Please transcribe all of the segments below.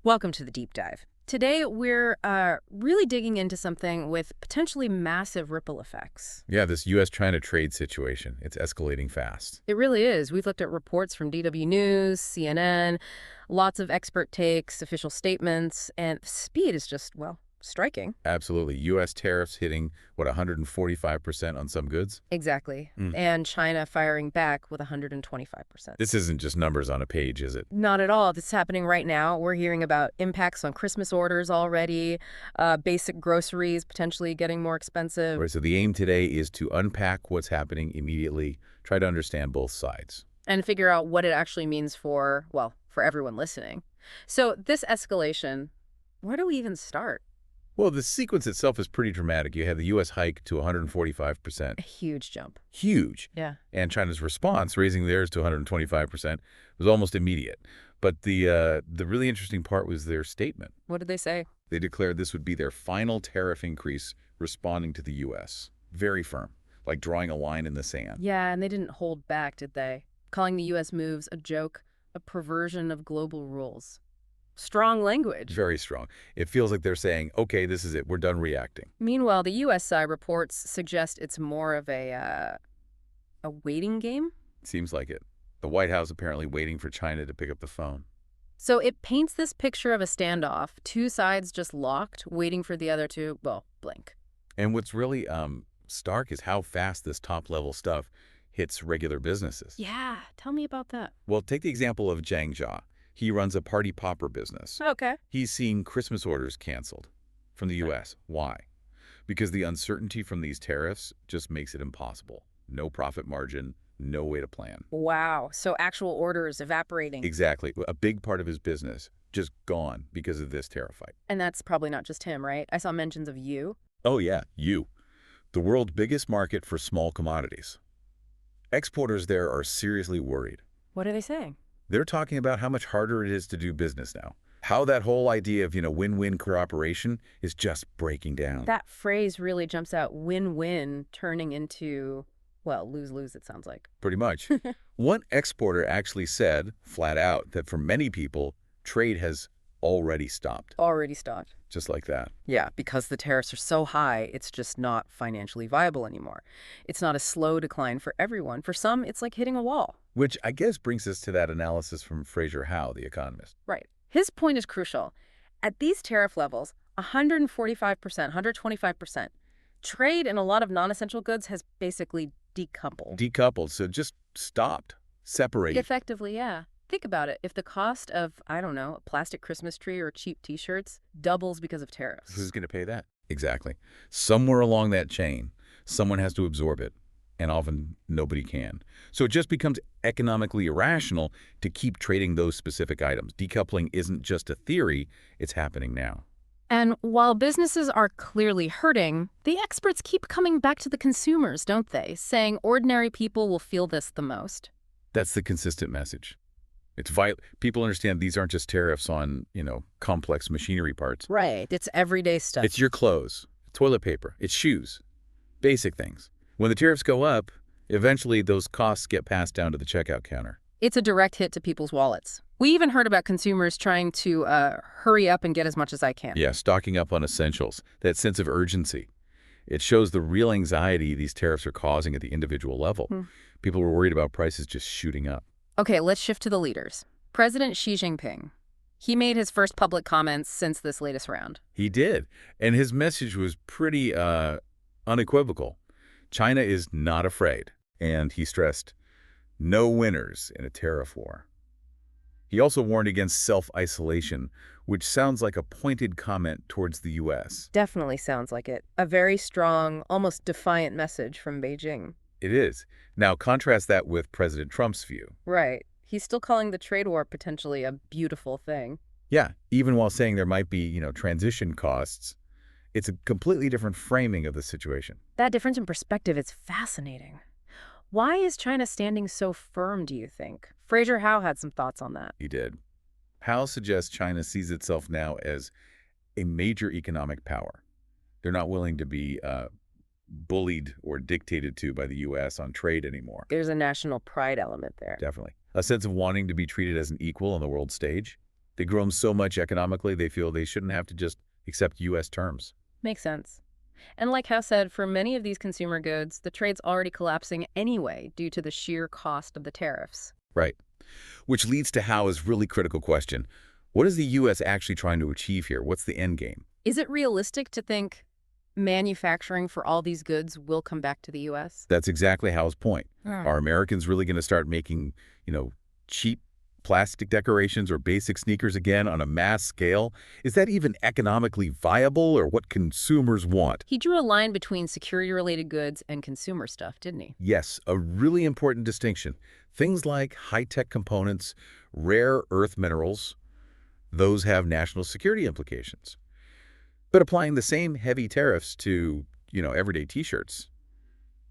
Welcome to the deep dive. Today, we're really digging into something with potentially massive ripple effects. Yeah, this U.S.-China trade situation, it's escalating fast. It really is. We've looked at reports from DW News, CNN, lots of expert takes, official statements, and the speed is just, well, striking. Absolutely. U.S. tariffs hitting, what, 145% on some goods? Exactly. Mm. And China firing back with 125%. This isn't just numbers on a page, is it? Not at all. This is happening right now. We're hearing about impacts on Christmas orders already, basic groceries potentially getting more expensive. Right, so the aim today is to unpack what's happening immediately, try to understand both sides. And figure out what it actually means for, well, for everyone listening. So this escalation, where do we even start? Well, the sequence itself is pretty dramatic. You had the U.S. hike to 145%. A huge jump. Huge. Yeah. And China's response, raising theirs to 125%, was almost immediate. But the really interesting part was their statement. What did they say? They declared this would be their final tariff increase responding to the U.S. Very firm, like drawing a line in the sand. Yeah, and they didn't hold back, did they? Calling the U.S. moves a joke, a perversion of global rules. Strong language. Very strong. It feels like they're saying, okay, this is it. We're done reacting. Meanwhile, the U.S. side reports suggest it's more of a waiting game. Seems like it. The White House apparently waiting for China to pick up the phone. So it paints this picture of a standoff, two sides just locked, waiting for the other to, well, blink. And what's really stark is how fast this top-level stuff hits regular businesses. Yeah, tell me about that. Well, take the example of Zhang Jia. He runs a party popper business. Okay. He's seeing Christmas orders canceled from the U.S. Why? Because the uncertainty from these tariffs just makes it impossible. No profit margin, no way to plan. Wow, so actual orders evaporating. Exactly. A big part of his business just gone because of this tariff fight. And that's probably not just him, right? I saw mentions of you. Oh yeah, you. The world's biggest market for small commodities. Exporters there are seriously worried. What are they saying? They're talking about how much harder it is to do business now. How that whole idea of, win-win cooperation is just breaking down. That phrase really jumps out, win-win, turning into, well, lose-lose, it sounds like. Pretty much. One exporter actually said, flat out, that for many people, trade has already stopped. Already stopped. Just like that. Yeah, because the tariffs are so high, it's just not financially viable anymore. It's not a slow decline for everyone. For some, it's like hitting a wall. Which I guess brings us to that analysis from Fraser Howe, the economist. Right. His point is crucial. At these tariff levels, 145%, 125%, trade in a lot of non-essential goods has basically decoupled. Decoupled, so just stopped, separated. Effectively, yeah. Think about it. If the cost of, I don't know, a plastic Christmas tree or cheap T-shirts doubles because of tariffs. Who's going to pay that? Exactly. Somewhere along that chain, someone has to absorb it, and often nobody can. So it just becomes economically irrational to keep trading those specific items. Decoupling isn't just a theory, it's happening now. And while businesses are clearly hurting, the experts keep coming back to the consumers, don't they? Saying ordinary people will feel this the most. That's the consistent message. It's vital. People understand these aren't just tariffs on, complex machinery parts. Right. It's everyday stuff. It's your clothes, toilet paper, it's shoes, basic things. When the tariffs go up, eventually those costs get passed down to the checkout counter. It's a direct hit to people's wallets. We even heard about consumers trying to hurry up and get as much as I can. Yeah, stocking up on essentials, that sense of urgency. It shows the real anxiety these tariffs are causing at the individual level. People were worried about prices just shooting up. Okay, let's shift to the leaders. President Xi Jinping. He made his first public comments since this latest round. He did, and his message was pretty unequivocal. China is not afraid, and he stressed, no winners in a tariff war. He also warned against self-isolation, which sounds like a pointed comment towards the U.S. Definitely sounds like it. A very strong, almost defiant message from Beijing. It is. Now, contrast that with President Trump's view. Right. He's still calling the trade war potentially a beautiful thing. Yeah, even while saying there might be, transition costs, it's a completely different framing of the situation. That difference in perspective is fascinating. Why is China standing so firm, do you think? Fraser Howe had some thoughts on that. He did. Howe suggests China sees itself now as a major economic power. They're not willing to be bullied or dictated to by the U.S. on trade anymore. There's a national pride element there. Definitely. A sense of wanting to be treated as an equal on the world stage. They grow them so much economically, they feel they shouldn't have to just accept U.S. terms. Makes sense. And like Howe said, for many of these consumer goods, the trade's already collapsing anyway due to the sheer cost of the tariffs. Right. Which leads to Howe's really critical question. What is the U.S. actually trying to achieve here? What's the end game? Is it realistic to think manufacturing for all these goods will come back to the U.S.? That's exactly Howe's point. Hmm. Are Americans really going to start making, cheap plastic decorations or basic sneakers again on a mass scale? Is that even economically viable or what consumers want? He drew a line between security-related goods and consumer stuff, didn't he? Yes, a really important distinction. Things like high-tech components, rare earth minerals, those have national security implications. But applying the same heavy tariffs to, everyday T-shirts,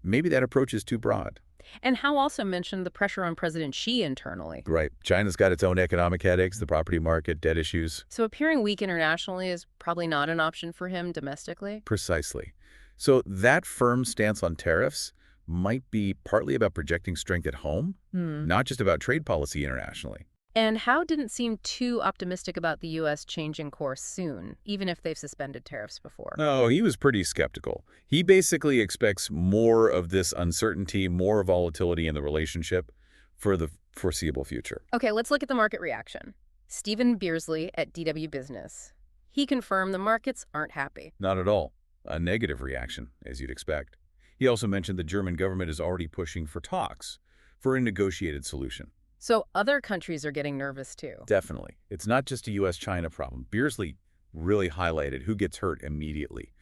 maybe that approach is too broad. And Howe also mentioned the pressure on President Xi internally. Right. China's got its own economic headaches, the property market, debt issues. So appearing weak internationally is probably not an option for him domestically. Precisely. So that firm stance on tariffs might be partly about projecting strength at home, not just about trade policy internationally. And Howe didn't seem too optimistic about the U.S. changing course soon, even if they've suspended tariffs before. No, he was pretty skeptical. He basically expects more of this uncertainty, more volatility in the relationship for the foreseeable future. Okay, let's look at the market reaction. Stephen Beersley at DW Business. He confirmed the markets aren't happy. Not at all. A negative reaction, as you'd expect. He also mentioned the German government is already pushing for talks, for a negotiated solution. So other countries are getting nervous too. Definitely. It's not just a U.S.-China problem. Beersley really highlighted who gets hurt immediately.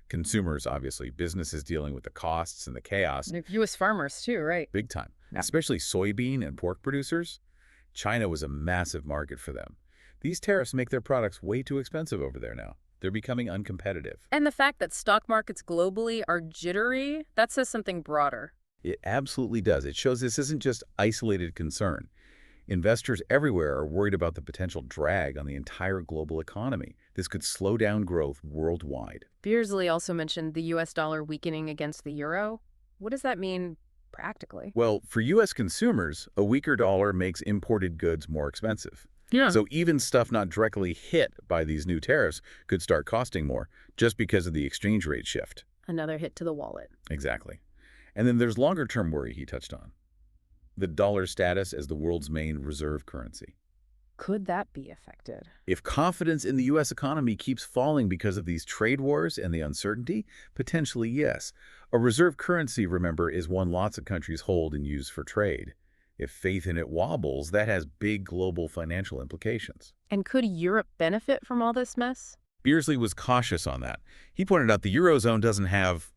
Consumers, obviously. Businesses dealing with the costs and the chaos. And U.S. farmers too, right? Big time. Yeah. Especially soybean and pork producers. China was a massive market for them. These tariffs make their products way too expensive over there now. They're becoming uncompetitive. And the fact that stock markets globally are jittery, that says something broader. It absolutely does. It shows this isn't just isolated concern. Investors everywhere are worried about the potential drag on the entire global economy. This could slow down growth worldwide. Beersley also mentioned the U.S. dollar weakening against the euro. What does that mean practically? Well, for U.S. consumers, a weaker dollar makes imported goods more expensive. Yeah. So even stuff not directly hit by these new tariffs could start costing more just because of the exchange rate shift. Another hit to the wallet. Exactly. And then there's longer-term worry he touched on. The dollar's status as the world's main reserve currency. Could that be affected? If confidence in the U.S. economy keeps falling because of these trade wars and the uncertainty, potentially yes. A reserve currency, remember, is one lots of countries hold and use for trade. If faith in it wobbles, that has big global financial implications. And could Europe benefit from all this mess? Beersley was cautious on that. He pointed out the Eurozone doesn't have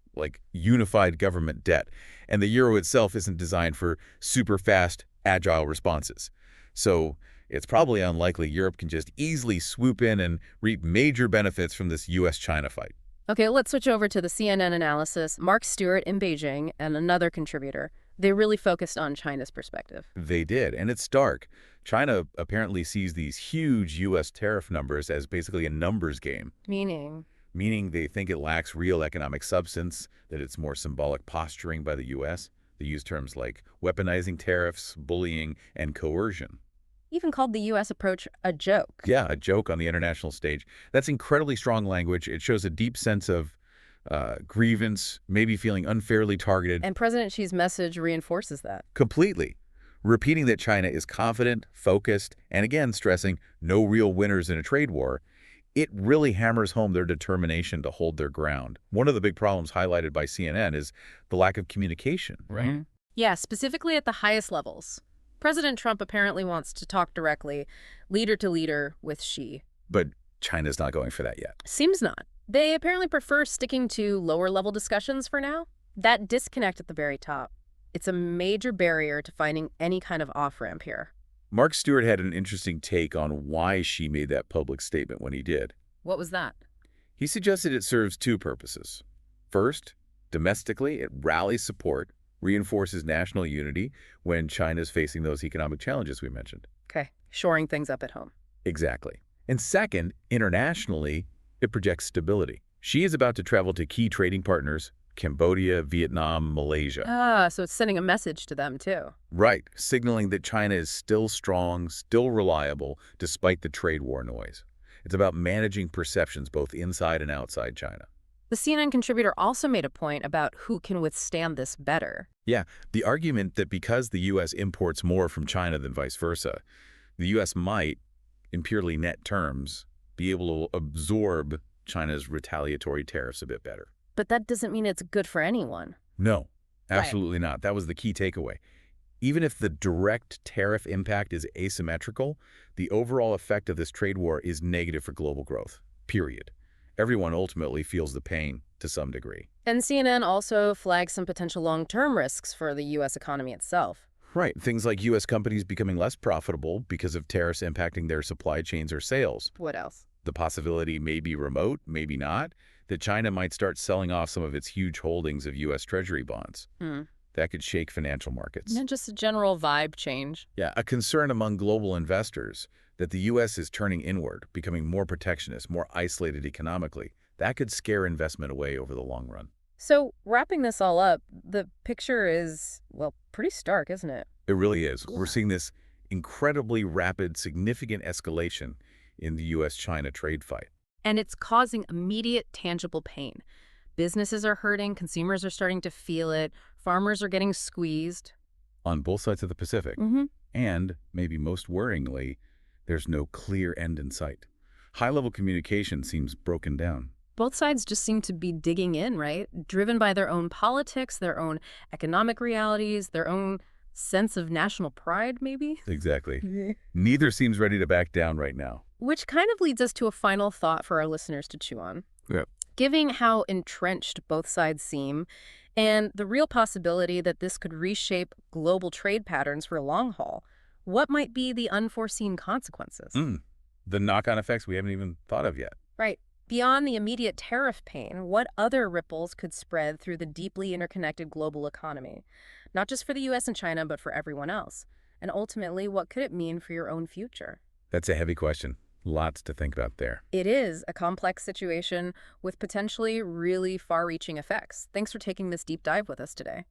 unified government debt, and the euro itself isn't designed for super fast, agile responses. So it's probably unlikely Europe can just easily swoop in and reap major benefits from this U.S.-China fight. Okay, let's switch over to the CNN analysis. Mark Stewart in Beijing and another contributor. They really focused on China's perspective. They did, and it's stark. China apparently sees these huge U.S. tariff numbers as basically a numbers game. Meaning they think it lacks real economic substance, that it's more symbolic posturing by the U.S. They use terms like weaponizing tariffs, bullying, and coercion. Even called the U.S. approach a joke. Yeah, a joke on the international stage. That's incredibly strong language. It shows a deep sense of grievance, maybe feeling unfairly targeted. And President Xi's message reinforces that. Completely. Repeating that China is confident, focused, and again stressing no real winners in a trade war, it really hammers home their determination to hold their ground. One of the big problems highlighted by CNN is the lack of communication, right? Mm-hmm. Yeah, specifically at the highest levels. President Trump apparently wants to talk directly, leader to leader, with Xi. But China's not going for that yet. Seems not. They apparently prefer sticking to lower-level discussions for now. That disconnect at the very top, it's a major barrier to finding any kind of off-ramp here. Mark Stewart had an interesting take on why Xi made that public statement when he did. What was that? He suggested it serves two purposes. First, domestically, it rallies support, reinforces national unity when China's facing those economic challenges we mentioned. Okay, shoring things up at home. Exactly. And second, internationally, it projects stability. Xi is about to travel to key trading partners, Cambodia, Vietnam, Malaysia. Ah, so it's sending a message to them, too. Right, signaling that China is still strong, still reliable, despite the trade war noise. It's about managing perceptions both inside and outside China. The CNN contributor also made a point about who can withstand this better. Yeah, the argument that because the U.S. imports more from China than vice versa, the U.S. might, in purely net terms, be able to absorb China's retaliatory tariffs a bit better. But that doesn't mean it's good for anyone. No, Right. absolutely not. That was the key takeaway. Even if the direct tariff impact is asymmetrical, the overall effect of this trade war is negative for global growth, period. Everyone ultimately feels the pain to some degree. And CNN also flags some potential long-term risks for the U.S. economy itself. Right, things like U.S. companies becoming less profitable because of tariffs impacting their supply chains or sales. What else? The possibility may be remote, maybe not, that China might start selling off some of its huge holdings of U.S. Treasury bonds. That could shake financial markets. And just a general vibe change. Yeah, a concern among global investors that the U.S. is turning inward, becoming more protectionist, more isolated economically. That could scare investment away over the long run. So, wrapping this all up, the picture is, well, pretty stark, isn't it? It really is. We're seeing this incredibly rapid, significant escalation in the U.S.-China trade fight. And it's causing immediate, tangible pain. Businesses are hurting, consumers are starting to feel it, farmers are getting squeezed. On both sides of the Pacific. And, maybe most worryingly, there's no clear end in sight. High-level communication seems broken down. Both sides just seem to be digging in, right? Driven by their own politics, their own economic realities, their own sense of national pride, maybe? Exactly. Neither seems ready to back down right now. Which kind of leads us to a final thought for our listeners to chew on. Yeah. Given how entrenched both sides seem, and the real possibility that this could reshape global trade patterns for a long haul, what might be the unforeseen consequences? The knock-on effects we haven't even thought of yet. Right. Beyond the immediate tariff pain, what other ripples could spread through the deeply interconnected global economy? Not just for the U.S. and China, but for everyone else. And ultimately, what could it mean for your own future? That's a heavy question. Lots to think about there. It is a complex situation with potentially really far-reaching effects. Thanks for taking this deep dive with us today.